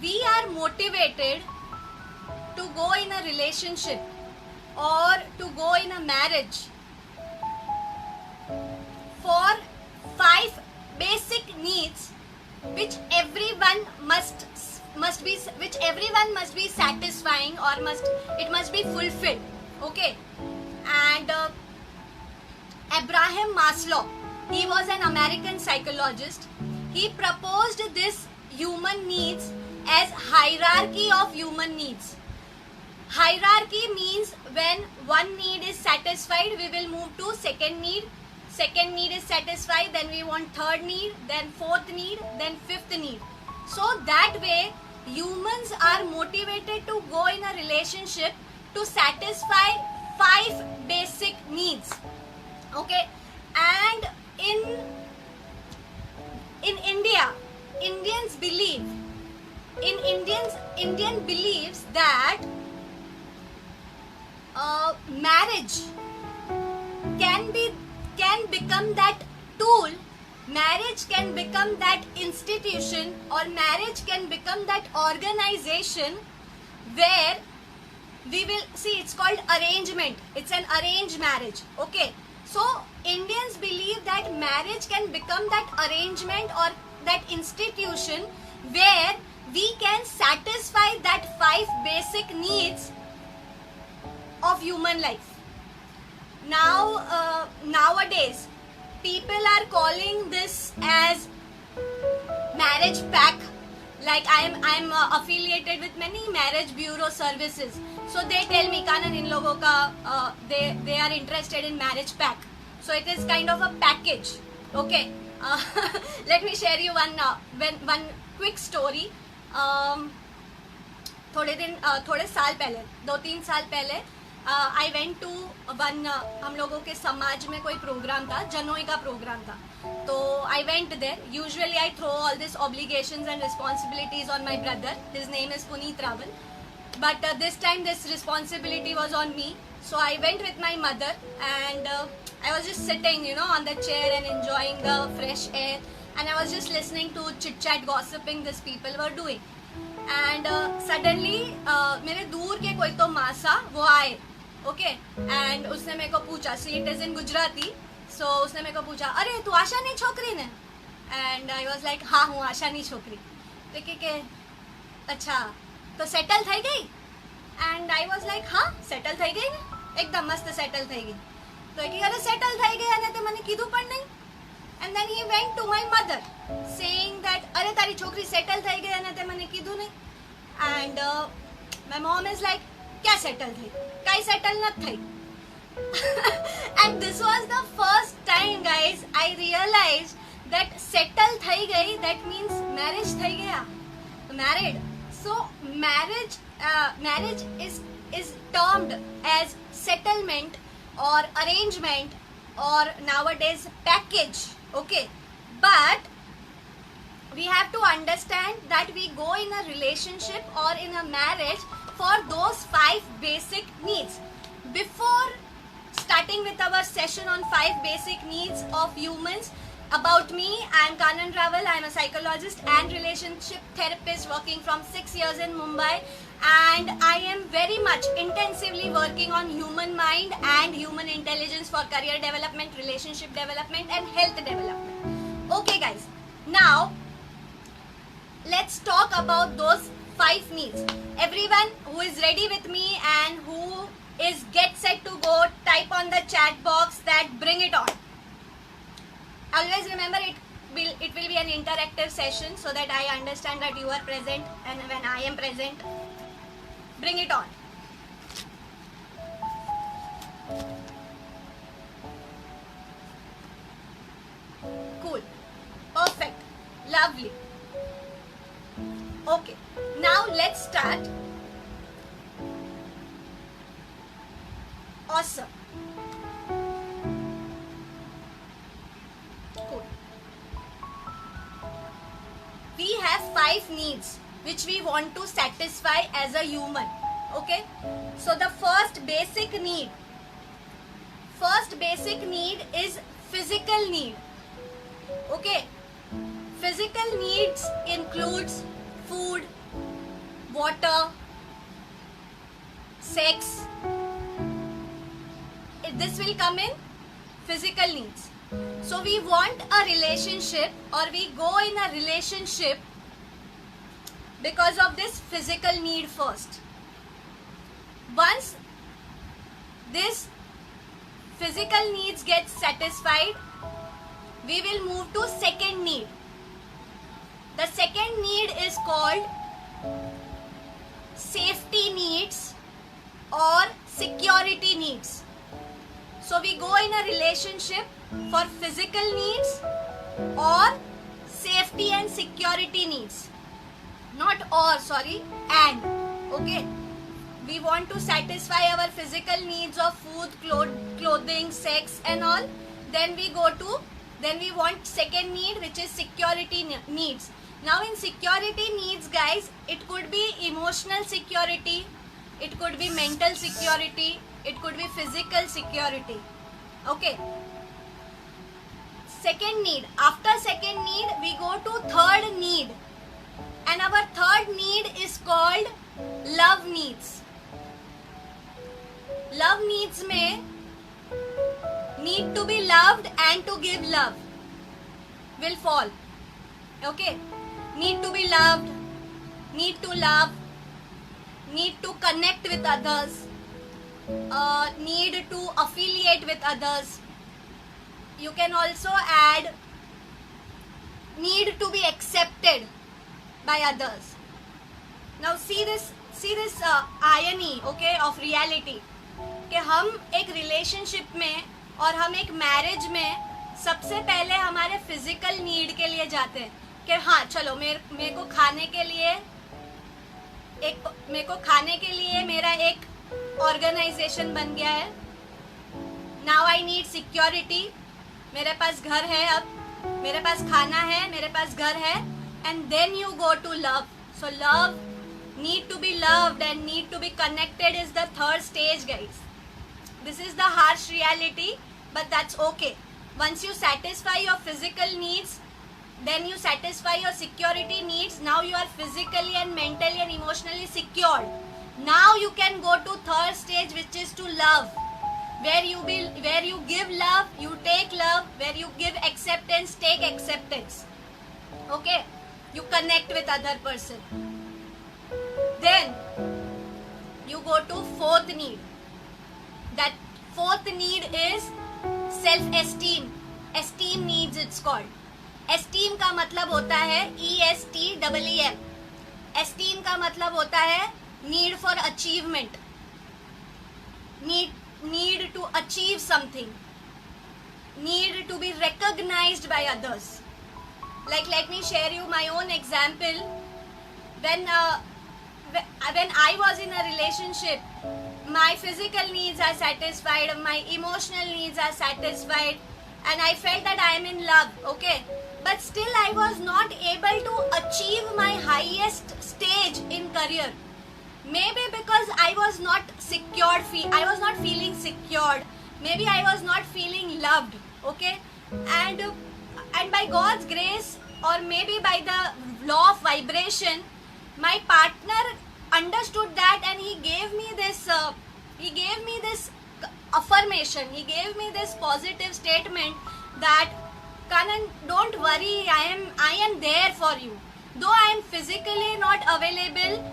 we are motivated to go in a relationship or to go in a marriage for 5 basic needs which everyone must be satisfying, or it must be fulfilled. Okay. And Abraham Maslow, he was an American psychologist. He proposed this human needs as hierarchy of human needs. Hierarchy means when one need is satisfied, we will move to second need. Second need is satisfied, then we want third need, then fourth need, then fifth need. So that way humans are motivated to go in a relationship to satisfy 5 basic needs. Okay. And in India, Indian believes that marriage can become that tool, marriage can become that institution, or marriage can become that organization where we will see, it's called arrangement, it's an arranged marriage. Okay. So Indians believe that marriage can become that arrangement or that institution where we can satisfy that 5 basic needs of human life. Now nowadays people are calling this as marriage pack. Like I'm affiliated with many marriage bureau services, so they tell me, Kanan, in logo ka they are interested in marriage pack, so it is kind of a package. Okay. Let me share you one quick story. थोड़े साल पहले, 2-3 साल पहले I went to one, हम लोगों के समाज में कोई प्रोग्राम था, जनोई का प्रोग्राम था. तो I went there. Usually I throw all this obligations and responsibilities on my brother. His name is Puneet Rawal. But this time this responsibility was on me. So I went with my mother and I was just sitting, on the chair and enjoying the fresh air. And I was just listening to chit chat gossiping this people were doing. And suddenly मेरे दूर के कोई तो मासा वो आए. Okay. And उसने मेरे को पूछा, so it is in Gujarati. So उसने मेरे को पूछा, अरे तू आशा नहीं छोकरी ने? And I was like, हाँ हूँ आशा नहीं छोकरी. तो के अच्छा तो સેટલ થઈ ગઈ? એન્ડ આઈ વોઝ લાઈક હા સેટલ થઈ ગઈ ને, એકદમ મસ્ત સેટલ થઈ ગઈ. તો એ કે અરે સેટલ થઈ ગઈ અને તે મને કીધું પણ નહીં. And then he went to my mother saying that અરે તારી છોકરી સેટલ થઈ ગઈ અને તે મને કીધું નહીં. And my mom is like ક્યાં સેટલ થઈ? કાંઈ સેટલ નથી થઈ. And this was the first time guys I realise that settle થઈ ગઈ ધેટ મીન્સ મેરેજ થઈ ગયા, married. So marriage is termed as settlement or arrangement or nowadays package. Okay, but we have to understand that we go in a relationship or in a marriage for those 5 basic needs. Before starting with our session on 5 basic needs of humans, about me, I am Kanan Raval. I am a psychologist and relationship therapist working from 6 years in Mumbai, and I am very much intensively working on human mind and human intelligence for career development, relationship development and health development. Okay guys, now let's talk about those 5 needs. Everyone who is ready with me and who is get set to go, type on the chat box that bring it on. Always remember it will be an interactive session so that I understand that you are present, and when I am present, bring it on. Cool. Perfect. Lovely. Okay. Now let's start. Awesome. We have 5 needs which we want to satisfy as a human. Okay, so the first basic need is physical need. Okay, physical needs includes food, needs will come in physical needs. So we want a relationship, or we go in a relationship because of this physical need first. Once this physical needs get satisfied, we will move to second need. The second need is called safety needs or security needs. So we go in a relationship for physical needs or safety and security needs. Not or, sorry, and. Okay. We want to satisfy our physical needs of food, clothing, sex and all. Then we want second need, which is security needs. Now in security needs, guys, it could be emotional security, it could be mental security, it could be physical security. Okay. Second need. After second need, we go to third need. And our third need is called love needs. Love needs में need to be loved and to give love will fall. Okay. Need to be loved, need to love, need to connect with others, need to affiliate with others. You can also add need to be accepted by others. Now see this irony, okay, of reality. कि हम एक relationship में और हम एक marriage में सबसे पहले हमारे फिजिकल नीड के लिए जाते हैं कि हाँ चलो मेरे को खाने के लिए मेरा एक ऑर्गेनाइजेशन बन गया है. Now I need security. मेरे पास घर है, अब मेरे पास खाना है, मेरे पास घर है. And then you go to love. So love, need to be loved and need to be connected is the third stage, guys. This is the harsh reality, but that's okay. Once you satisfy your physical needs, then you satisfy your security needs. Now you are physically and mentally and emotionally secured. Now you can go to third stage, which is to love, where you give love, you take love, where you give acceptance, take acceptance. Okay, you connect with other person. Then you go to fourth need. That fourth need is self-esteem. Esteem needs, it's called. Esteem का मतलब होता है ESTEEM. Esteem का मतलब होता है need for achievement. Need to achieve something. Need to be recognized by others. Like, let me share you my own example. When I was in a relationship, my physical needs are satisfied, my emotional needs are satisfied, and I felt that I am in love, okay? But still I was not able to achieve my highest stage in career. Maybe because I was not secured, I was not feeling secured. Maybe I was not feeling loved, okay? And by God's grace, or maybe by the law of vibration, my partner understood that, and he gave me this affirmation. He gave me this positive statement that, Kanan, don't worry, I am there for you. Though I am physically not available,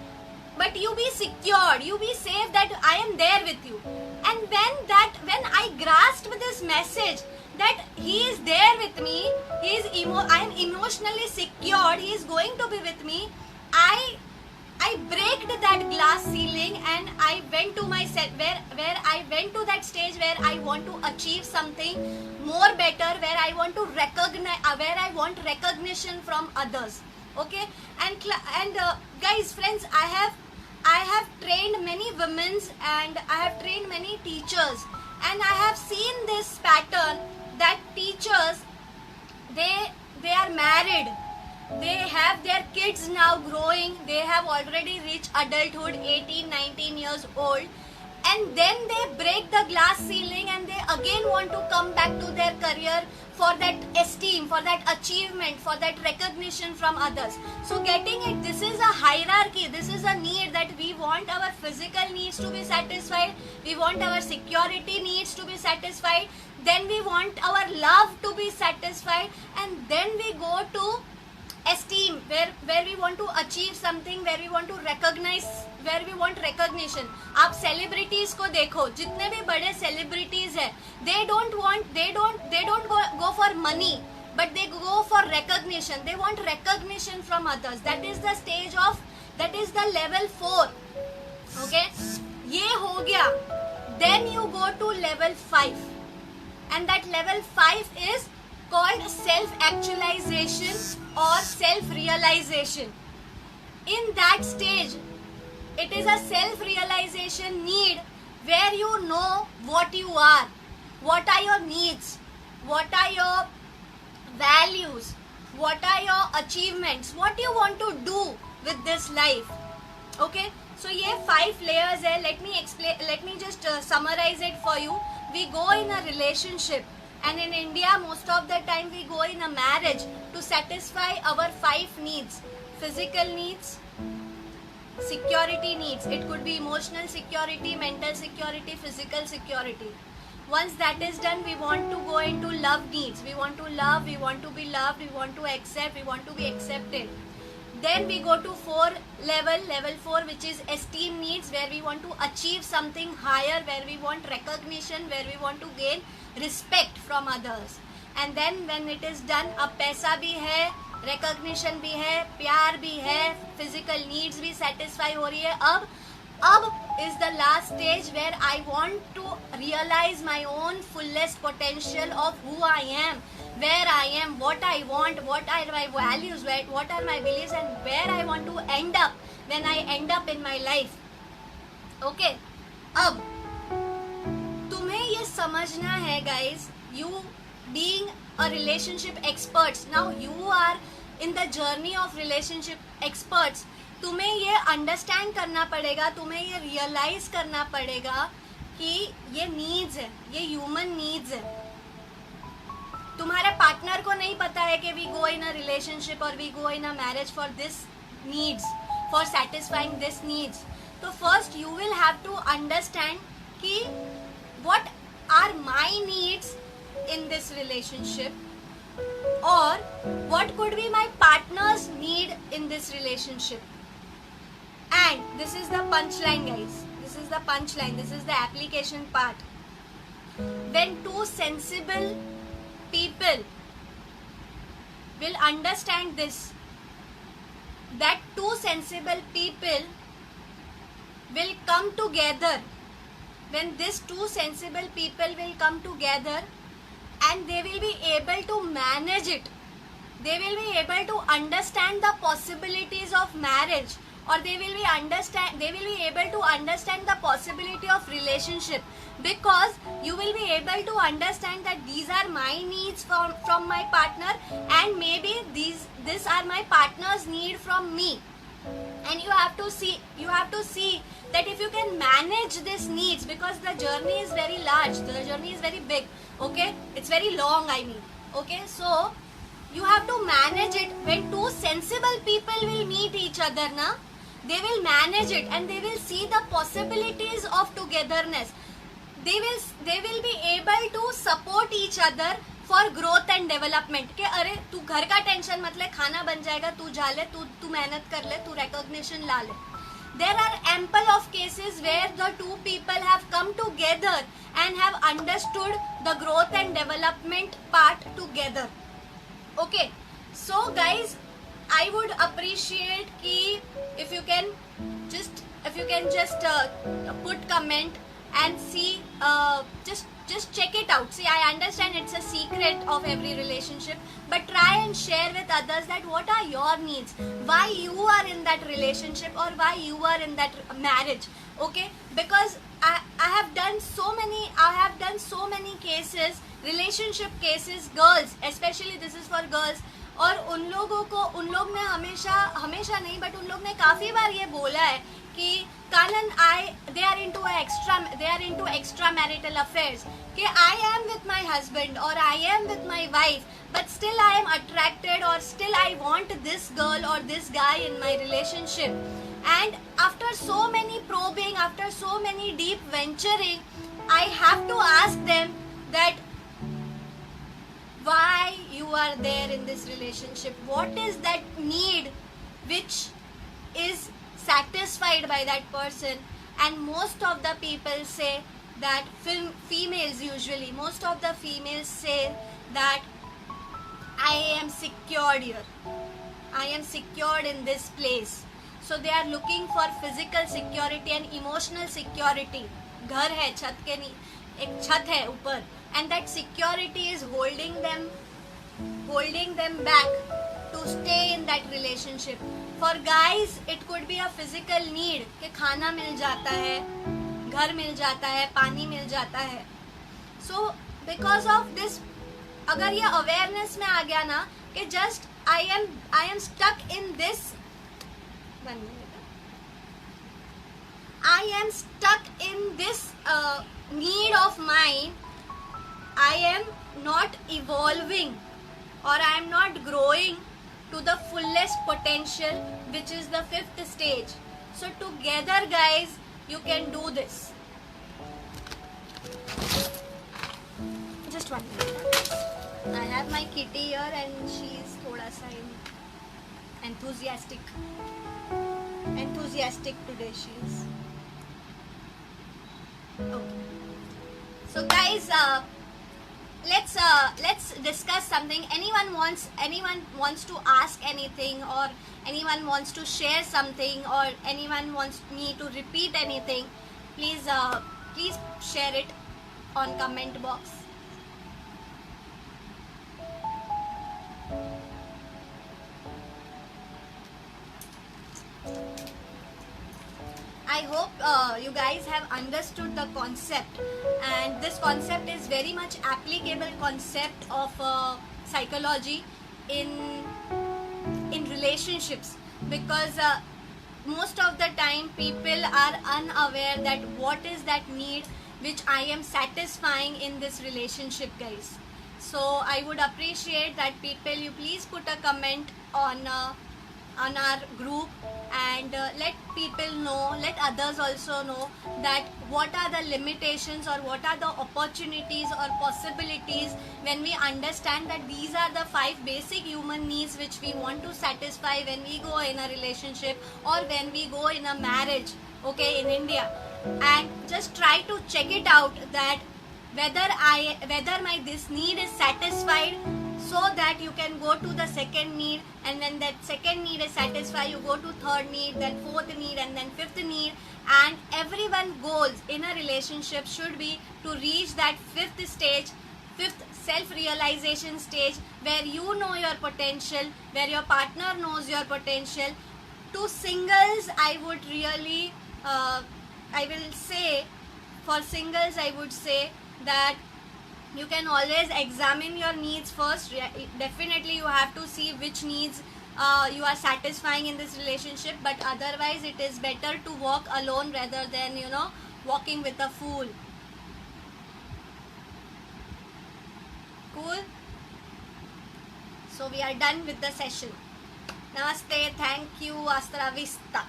but you be secured, you be safe, that I am there with you. And when I grasped this message that he is there with me, I am emotionally secured, he is going to be with me, I breaked that glass ceiling, and I went to my set where I went to that stage where I want to achieve something more better, where I want to recognition from others. Okay, and guys, friends, I have trained many women and I have trained many teachers, and I have seen this pattern that teachers, they are married, they have their kids now growing, they have already reached adulthood, 18-19 years old, and then they break the glass ceiling and they again want to come back to their career for that esteem, for that achievement, for that recognition from others. So getting it, this is a hierarchy, this is a need that we want our physical needs to be satisfied, we want our security needs to be satisfied, then we want our love to be satisfied, and then we go to esteem, where we want to achieve something, where we want to recognize, where we want recognition. आप celebrities को देखो, जितने भी बड़े celebrities हैं, they don't go for money, but they go for recognition. They want recognition from others. That is the stage of, that is the level 4. Okay, ये हो गया. Then you go to level 5, and that level 5 is called self-actualization or self-realization. In that stage, it is a self-realization need where you know what you are, what are your needs, what are your values, what are your achievements, what you want to do with this life. Okay, so ये 5 layers है. Let me just summarize it for you. We go in a relationship, and in India most of the time we go in a marriage to satisfy our 5 needs: physical needs, security needs, it could be emotional security, mental security, physical security. Once that is done, we want to go into love needs. We want to love, we want to be loved, we want to accept, we want to be accepted. Then we go to level 4, which is esteem needs, where we want to achieve something higher, where we want recognition, where we want to gain respect from others. And then when it is done, अब पैसा भी है, recognition भी है, प्यार भी है, physical needs भी satisfy हो रही है. अब is the last stage where I want to realize my own fullest potential of who I am, where I am, what I want, what are my values, what are my beliefs, and where I want to end up when I end up in my life. Okay, अब तुम्हें ये समझना है guys, you being a relationship experts, now you are in the journey of relationship experts. तुम्हें ये understand करना पड़ेगा, तुम्हें ये रियलाइज करना पड़ेगा कि ये नीड्स है, ये ह्यूमन नीड्स है. तुम्हारे पार्टनर को नहीं पता है कि we go in a relationship और we go in a marriage for this needs, for satisfying this needs. तो first you will have to understand कि what are my needs in this relationship, or what could be my partner's need in this relationship. And this is the punchline guys, this is the punchline, this is the application part. When two sensible people will understand this, that two sensible people will come together, when these two sensible people will come together, and they will be able to manage it, they will be able to understand the possibilities of marriage, or they will be able to understand the possibility of relationship, because you will be able to understand that these are my needs from my partner, and maybe these are my partner's need from me. And you have to see that if you can manage these needs, because the journey is very large, the journey is very big, okay, it's very long, I mean, okay, so you have to manage it. When two sensible people will meet each other na, they will manage it, and they will see the possibilities of togetherness. They will be able to support each other for growth and development. कि अरे तू घर का tension मत ले, खाना बन जाएगा, तू जा ले, तू मेहनत कर ले, तू recognition ला ले. There are ample of cases where the two people have come together and have understood the growth and development part together. Okay, so guys, I would appreciate कि if you can just put comment and see, just check it out. See, I understand it's a secret of every relationship, but try and share with others that what are your needs, why you are in that relationship, or why you are in that marriage. Okay, because I have done so many cases, relationship cases, girls, especially this is for girls, और उन लोग ने हमेशा नहीं, but उन लोग ने काफ़ी बार ये बोला है कि Muskan and they are into extramarital affairs. कि I am with my husband or I am with my wife, but still I am attracted or still I want this girl or this guy in my relationship. And after so many probing, after so many deep venturing, I have to ask them that why you are there in this relationship. What is that need which is satisfied by that person? And most of the people say that females usually, most of the females say that I am secured here. I am secured in this place. So they are looking for physical security and emotional security. घर है, छत के नी एक छत है ऊपर, and that security is holding them back to stay in that relationship. For guys, it could be a physical need कि खाना मिल जाता है, घर मिल जाता है, पानी मिल जाता है. So because of this, अगर ये awareness में आ गया ना कि just I am stuck in this. 1 minute. I am stuck in this need of mine. I am not evolving or I am not growing to the fullest potential, which is the 5th stage. So together, guys, you can do this. Just 1 minute. I have my kitty here and she is thoda sa enthusiastic today she is. Okay. So guys, let's discuss something. Anyone wants to ask anything, or anyone wants to share something, or anyone wants me to repeat anything, please share it on comment box. I hope you guys have understood the concept, and this concept is very much applicable concept of psychology in relationships, because most of the time people are unaware that what is that need which I am satisfying in this relationship, guys. So I would appreciate that people, you please put a comment on our group, and let people know, let others also know that what are the limitations or what are the opportunities or possibilities when we understand that these are the 5 basic human needs which we want to satisfy when we go in a relationship or when we go in a marriage, okay, in India. And just try to check it out that whether my this need is satisfied, so that you can go to the second need, and when that second need is satisfied, you go to third need, then fourth need, and then fifth need. And everyone's goals in a relationship should be to reach that 5th stage, 5th self-realization stage, where you know your potential, where your partner knows your potential. To singles, I would really I will say, for singles I would say that you can always examine your needs first. Definitely you have to see which needs you are satisfying in this relationship, but otherwise it is better to walk alone rather than, you know, walking with a fool. Cool? So we are done with the session. Namaste, thank you, hasta la vista.